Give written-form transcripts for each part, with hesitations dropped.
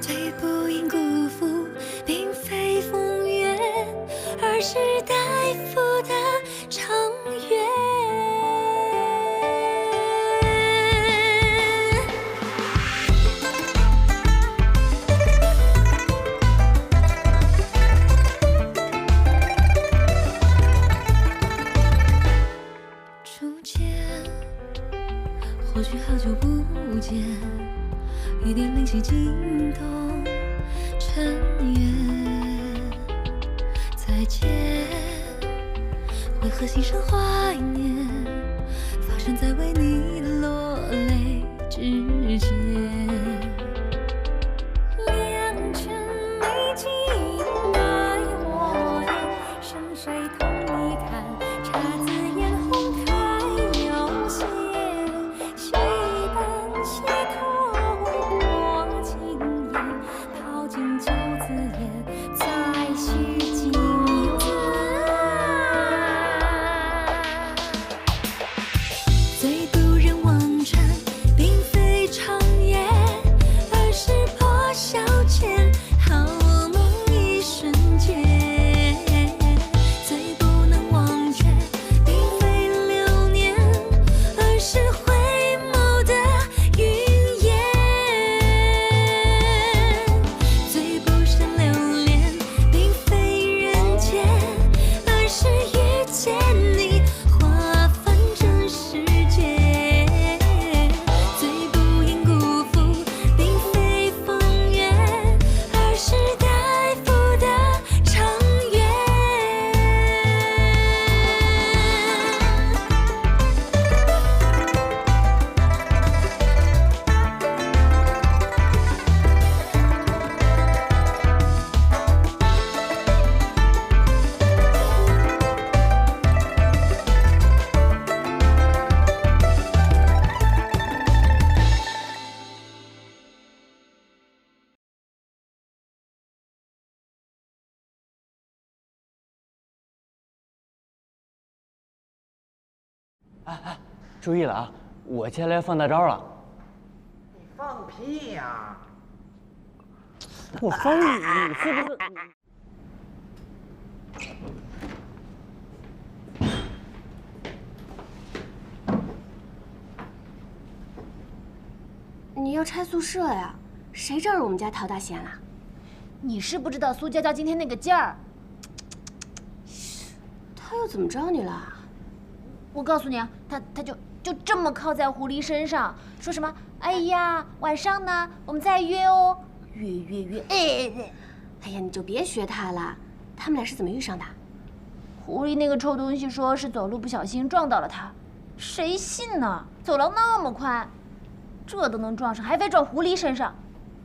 最不应辜负，并非风月，而是待付的长远。初见，或许好久不见，一点灵犀惊动尘缘。再见，为何心生怀念？发生在为你落泪之间。两全美景待我言，生水同你看，姹紫嫣红开有限。戏本戏头过经验，淘尽酒自言，再续经缘。最不忍忘川，并非长夜，而是破晓前好梦一瞬间。最不能忘却，并非流年，而是回眸的云烟。最不想留恋，并非人间，而是遇见你，划分这世界。最不应辜负，并非风月，而是待付的长远。哎，注意了啊！我接下来放大招了。你放屁呀！我放你是不是？你要拆宿舍呀？谁招惹我们家陶大贤了？你是不知道苏娇娇今天那个劲儿。他又怎么招你了？我告诉你啊，他就这么靠在狐狸身上，说什么？哎呀，晚上呢，我们再约哦，约，哎呀，你就别学他了。他们俩是怎么遇上的？狐狸那个臭东西说是走路不小心撞到了他，谁信呢？走廊那么宽，这都能撞上，还非撞狐狸身上，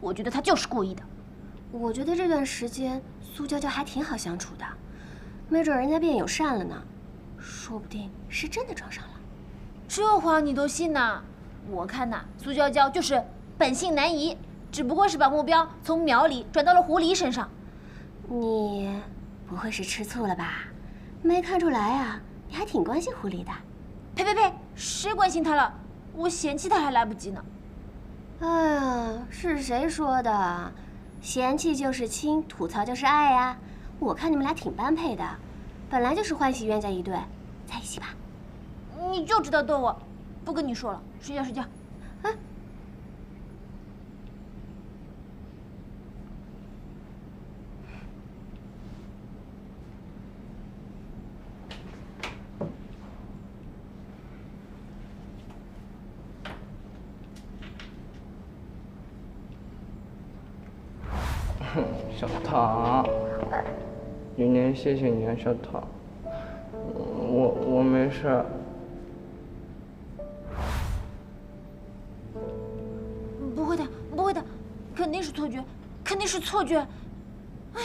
我觉得他就是故意的。我觉得这段时间苏娇娇还挺好相处的，没准人家变友善了呢，说不定是真的撞上了。这话你都信呐？我看呐，苏娇娇就是本性难移，只不过是把目标从苗里转到了狐狸身上。你不会是吃醋了吧？没看出来啊，你还挺关心狐狸的。呸，谁关心他了？我嫌弃他还来不及呢。哎呀，是谁说的？嫌弃就是亲，吐槽就是爱呀。我看你们俩挺般配的，本来就是欢喜冤家一对，在一起吧。你就知道逗我，不跟你说了，睡觉。哎，小唐，今天谢谢你啊，小唐。我没事。不会的，肯定是错觉。哎。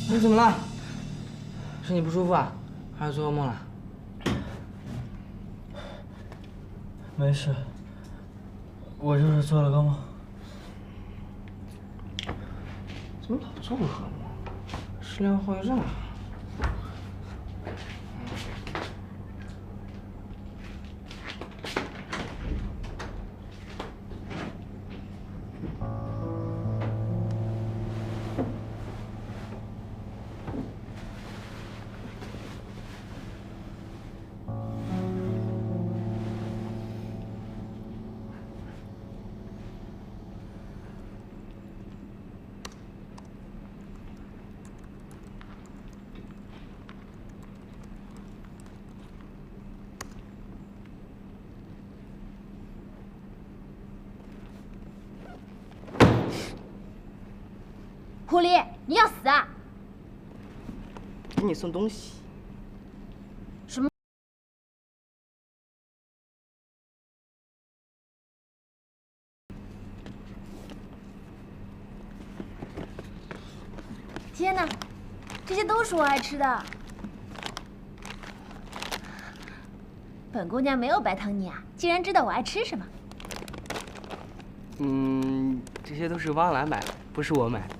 你怎么了？身体不舒服啊？还是做噩梦了？没事，我就是做了个梦。怎么老做噩梦？失恋后遗症啊？狐狸，你要死啊！给你送东西。什么？天哪，这些都是我爱吃的。本姑娘没有白疼你啊，竟然知道我爱吃什么。这些都是汪兰买的，不是我买的。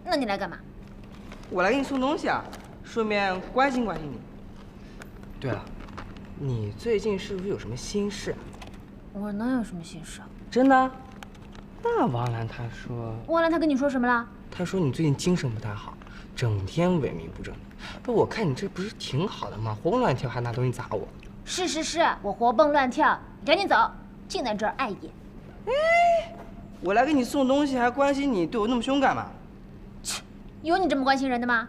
那你来干嘛？我来给你送东西啊，顺便关心关心你。对了，你最近是不是有什么心事啊？我能有什么心事啊？真的？那王兰她说，汪兰她跟你说什么了？她说你最近精神不太好，整天萎靡不振。不，我看你这不是挺好的吗？活蹦乱跳还拿东西砸我。是，我活蹦乱跳，你赶紧走，净在这儿碍眼。我来给你送东西还关心你，对我那么凶干嘛？有你这么关心人的吗？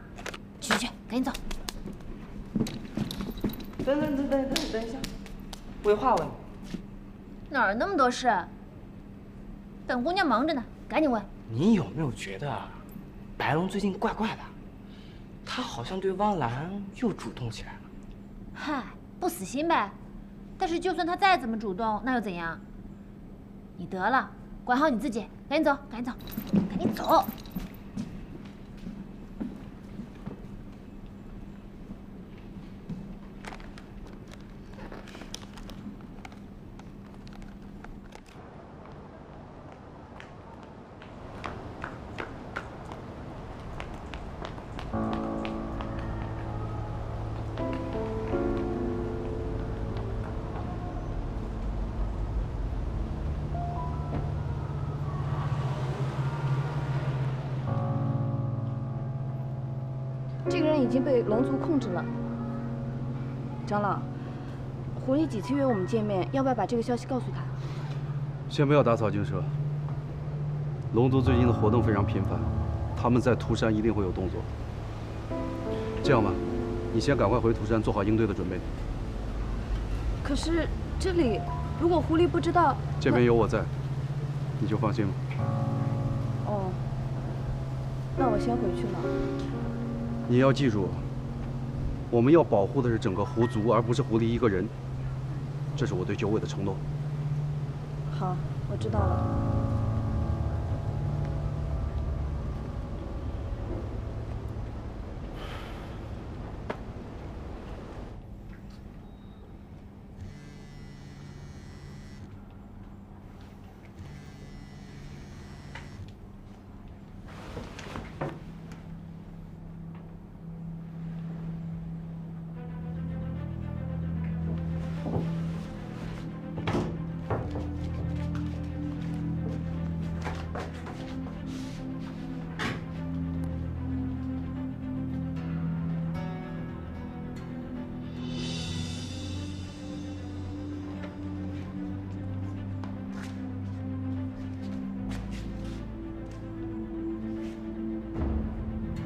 去，赶紧走。等一下，我有话问你。哪儿那么多事？本姑娘忙着呢，赶紧问。你有没有觉得白龙最近怪怪的？他好像对汪兰又主动起来了。嗨，不死心呗。但是就算他再怎么主动，那又怎样？你得了，管好你自己，赶紧走，赶紧走。这个人已经被龙族控制了。长老，狐狸几次约我们见面，要不要把这个消息告诉他？先不要打草惊蛇。龙族最近的活动非常频繁，他们在涂山一定会有动作。这样吧，你先赶快回涂山，做好应对的准备。可是这里，如果狐狸不知道，这边有我在，你就放心了。哦，那我先回去了。你要记住，我们要保护的是整个狐族，而不是狐狸一个人。这是我对九尾的承诺。好，我知道了。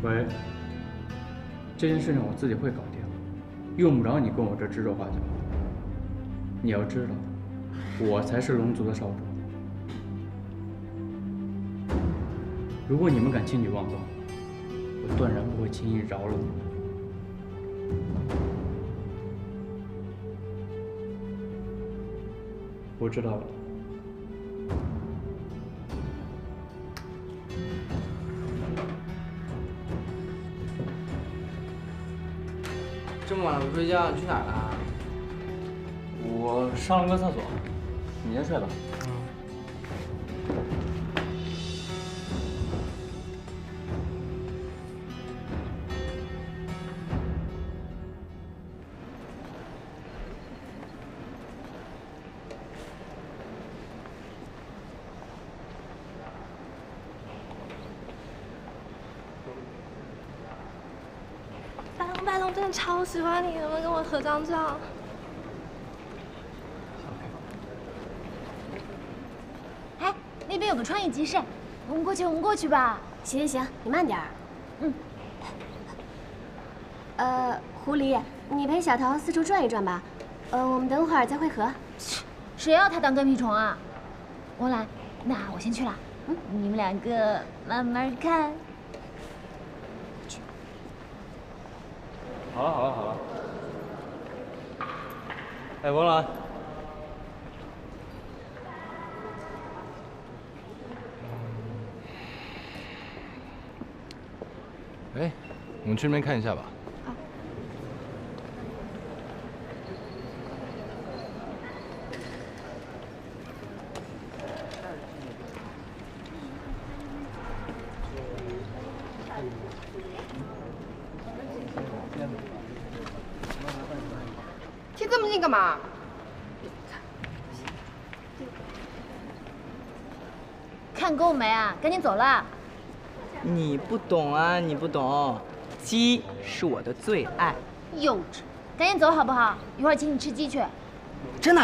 喂，这件事情我自己会搞定，用不着你跟我这指手画脚。你要知道，我才是龙族的少主。如果你们敢轻举妄动，我断然不会轻易饶了你们。我知道了。这么晚了不睡觉，你去哪儿了？我上了个厕所，你先睡吧。白龙真的超喜欢你，能不能跟我合张照？哎，那边有个创意集市，我们过去吧。行行行，你慢点儿。狐狸，你陪小桃四处转一转吧。我们等会儿再会合。谁要他当跟屁虫啊？王兰，那我先去了。你们两个慢慢看。好了。哎，王兰，哎，我们去那边看一下吧。好。贴这么近干嘛？看够没啊？赶紧走了。你不懂啊，你不懂，鸡是我的最爱。幼稚，赶紧走好不好？一会儿请你吃鸡去。真的？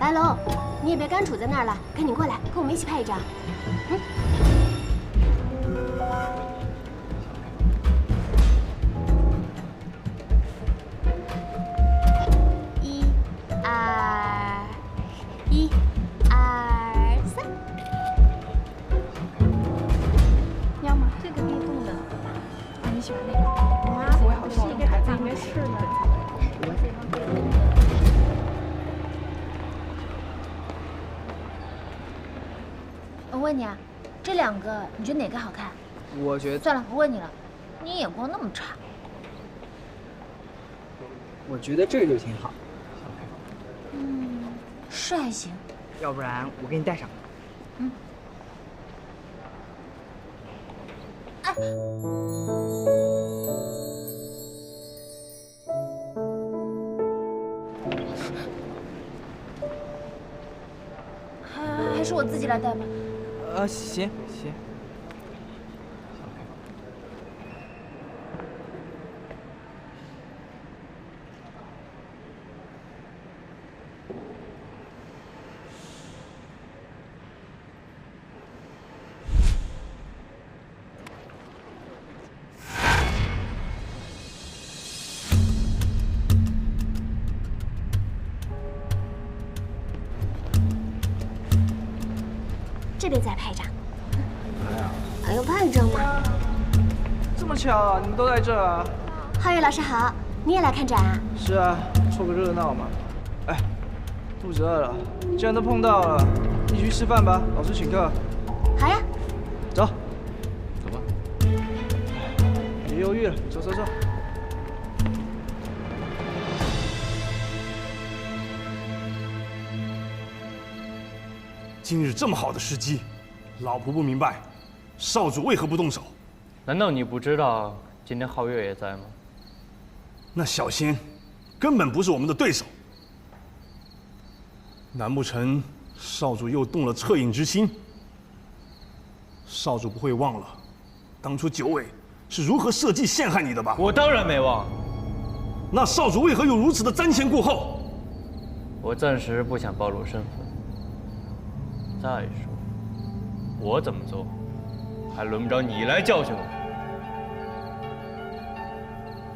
白龙，你也别干杵在那儿了，赶紧过来，跟我们一起拍一张。1、2、3。要吗？这个可以动的。啊，你喜欢那个？啊，我好像给孩子应该是的。我问你啊，这两个你觉得哪个好看？我觉得算了，不问你了，你眼光那么差。我觉得这个就挺好。是还行。要不然我给你戴上。哎。还是我自己来戴吧。行。这边再拍一张。哎呀，还要拍一张吗？这么巧啊，你们都在这啊？皓月老师好，你也来看展啊？是啊，凑个热闹嘛。哎，肚子饿了，既然都碰到了，一起去吃饭吧，老师请客。好呀。走。走吧。别犹豫了，走。今日这么好的时机，老仆不明白，少主为何不动手？难道你不知道今天皓月也在吗？那小仙根本不是我们的对手。难不成少主又动了恻隐之心？少主不会忘了，当初九尾是如何设计陷害你的吧？我当然没忘。那少主为何又如此的瞻前顾后？我暂时不想暴露身份。再说，我怎么做，还轮不着你来教训我。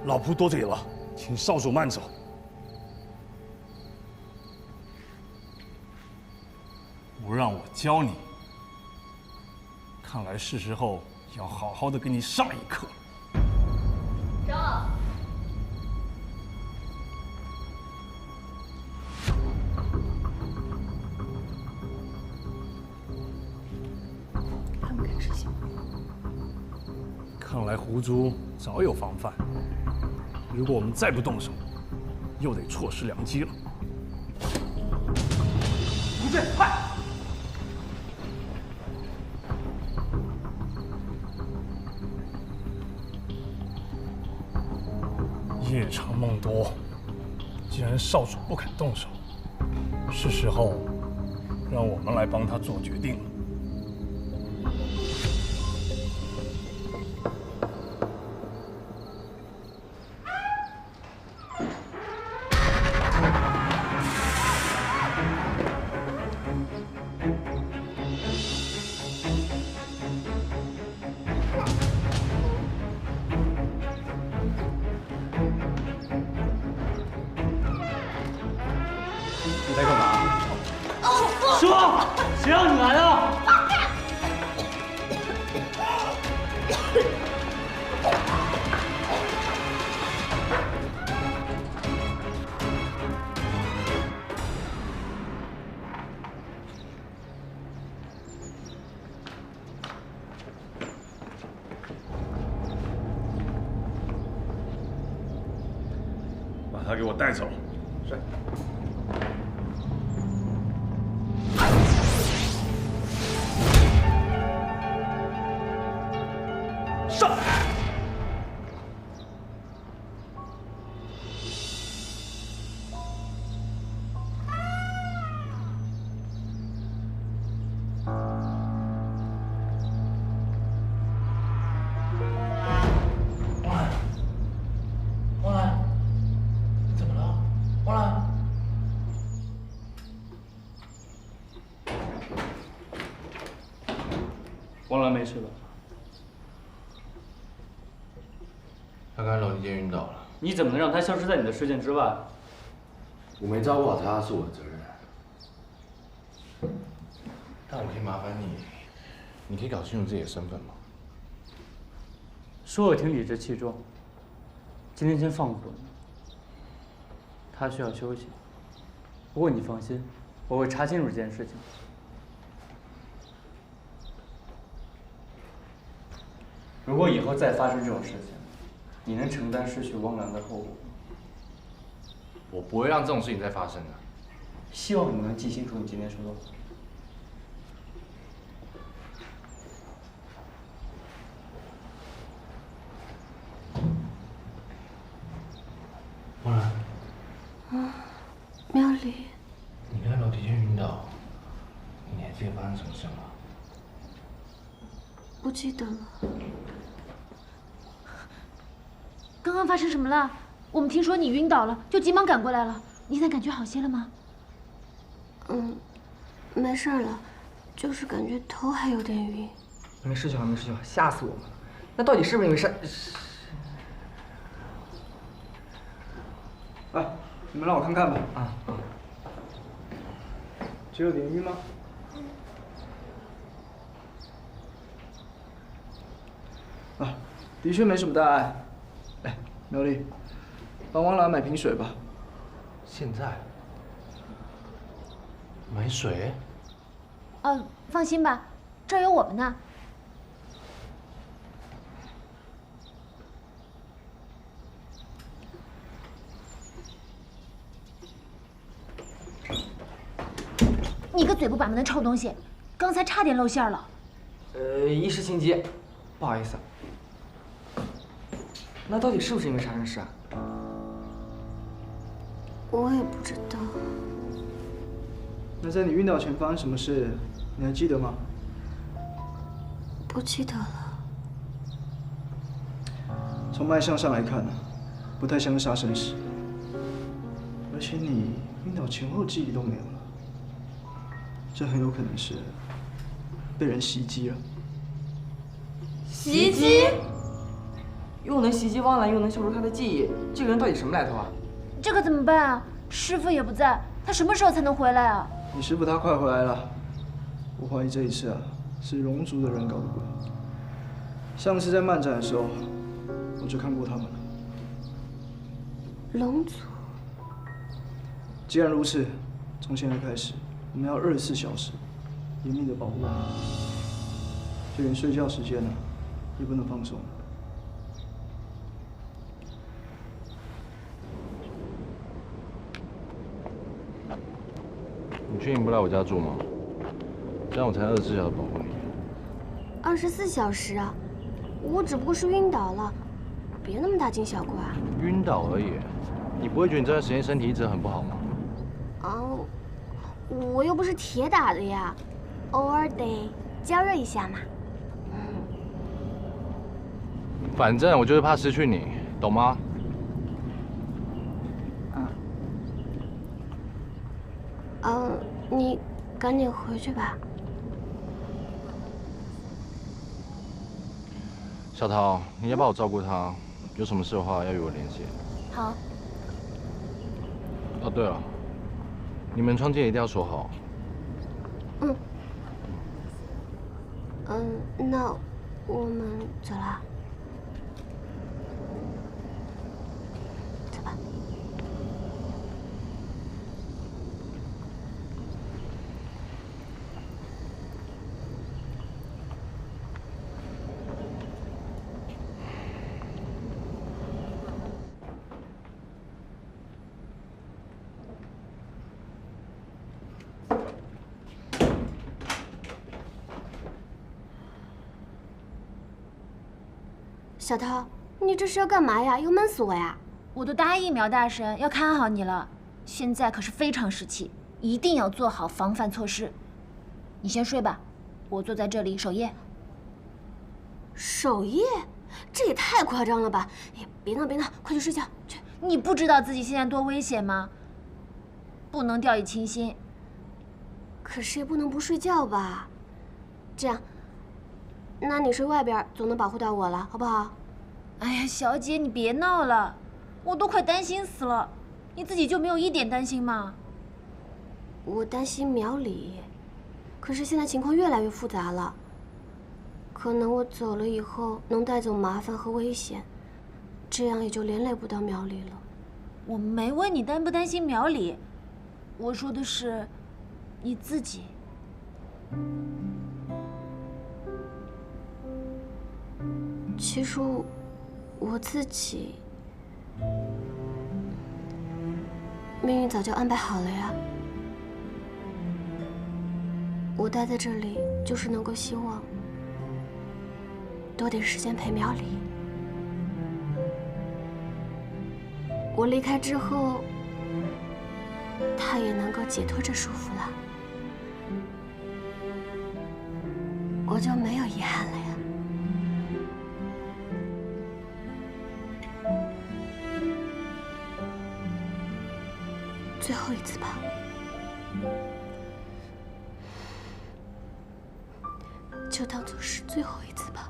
老仆多嘴了，请少主慢走。不让我教你，看来是时候要好好的给你上一课。长老，他们开始行。看来狐珠早有防范。如果我们再不动手，又得错失良机了。不对，快！夜长梦多，既然少主不肯动手，是时候让我们来帮他做决定了。你在干嘛？说，谁让你来的？把他给我带走。是。上！王兰，你怎么了？王兰。王兰没事吧？他刚才楼梯间晕倒了。你怎么能让他消失在你的视线之外？我没照顾好他，是我的责任。但我可以麻烦你，你可以搞清楚自己的身份吗？说我挺理直气壮，今天先放过你。他需要休息，不过你放心，我会查清楚这件事情。如果以后再发生这种事情，你能承担失去汪兰的后果吗？我不会让这种事情再发生的。希望你能记清楚你今天说的话。汪兰，苗里，你刚才楼梯间晕倒，你还记得发生什么事吗？不记得了。刚刚发生什么了？我们听说你晕倒了，就急忙赶过来了。你现在感觉好些了吗？没事了，就是感觉头还有点晕。没事就好，没事就好，吓死我们了。那到底是不是因为哎，你们让我看看吧。只有点晕吗？的确没什么大碍。哎，苗丽，帮汪兰买瓶水吧。现在？买水？放心吧，这儿有我们呢。你个嘴不把门的臭东西，刚才差点露馅了。一时情急，不好意思。那到底是不是因为杀人事啊？我也不知道。那在你晕倒前发生什么事，你还记得吗？不记得了。从脉象上来看呢，不太像是杀生时。而且你晕倒前后记忆都没有了，这很有可能是被人袭击了。袭击？又能袭击汪澜，又能消除他的记忆，这个人到底什么来头啊？这可怎么办啊？师傅也不在，他什么时候才能回来啊？你师傅他快回来了，我怀疑这一次啊是龙族的人搞的鬼。上次在漫展的时候，我就看过他们了。龙族。既然如此，从现在开始，我们要24小时严密的保护他们，就连睡觉时间呢，也不能放松。你确定不来我家住吗？这样我才24小时保护你。24小时啊！我只不过是晕倒了，别那么大惊小怪。晕倒而已，你不会觉得你这段时间身体一直很不好吗？哦，我又不是铁打的呀，偶尔得加热一下嘛。反正我就是怕失去你，懂吗？你赶紧回去吧。小桃，你要帮我照顾他，有什么事的话要与我联系。好。哦，对了，你们窗间一定要锁好。那我们走了。走吧。小涛，你这是要干嘛呀？要闷死我呀！我都答应苗大神要看好你了，现在可是非常时期，一定要做好防范措施。你先睡吧，我坐在这里守夜。守夜？这也太夸张了吧！哎，别闹别闹，快去睡觉去。你不知道自己现在多危险吗？不能掉以轻心。可是也不能不睡觉吧？这样，那你睡外边总能保护到我了，好不好？哎呀，小姐，你别闹了，我都快担心死了。你自己就没有一点担心吗？我担心苗里，可是现在情况越来越复杂了。可能我走了以后能带走麻烦和危险，这样也就连累不到苗里了。我没问你担不担心苗里，我说的是你自己。其实我自己命运早就安排好了呀。我待在这里就是能够希望多点时间陪苗里。我离开之后，他也能够解脱这束缚了，我就没有遗憾了呀。最后一次吧，就当做是最后一次吧。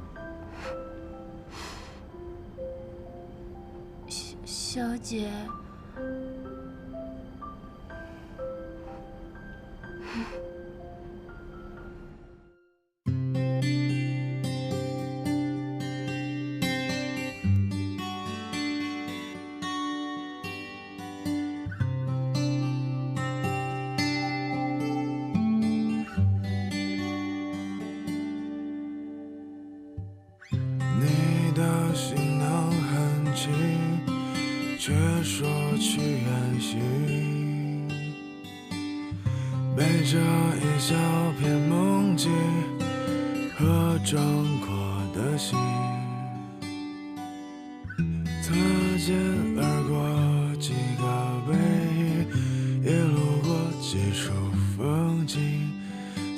小姐，你的行囊很轻，却说去远行，背着一小片梦境和壮阔的心，擦肩而过几个背影，也路过几处风景，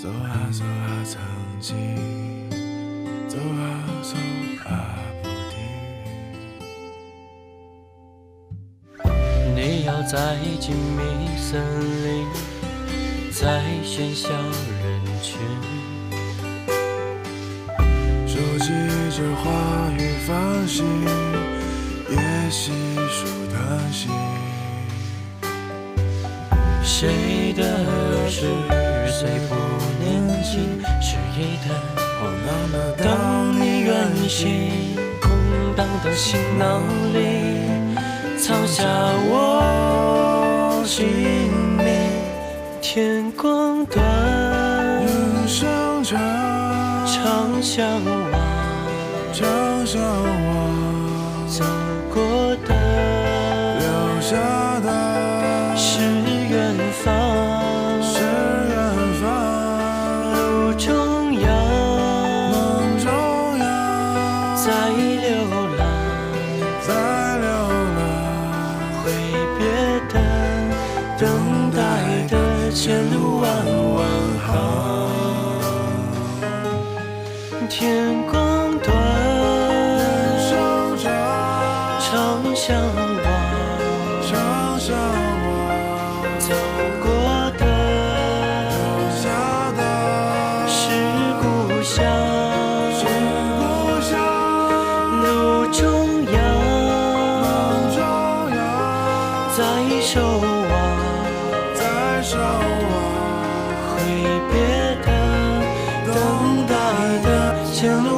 走啊走啊曾经，走啊走啊不停。你要在静谧森林，在喧嚣人群，收集着话语芳心。细数叹息。谁的儿时虽不年轻，是一段荒唐的当你远行，空荡的行囊里藏下我姓名。天光短，人生长，常相望，常相望，走过的，留下的，是远方，是远方，路中央，梦中央，在流浪，在流浪，挥别的，等待的，前路弯弯行。天光短，人生长，常相望，常相望，走过的，留下的，是故乡，是故乡，路中央，梦中央，在守望，在守望，挥别的，等待的，前路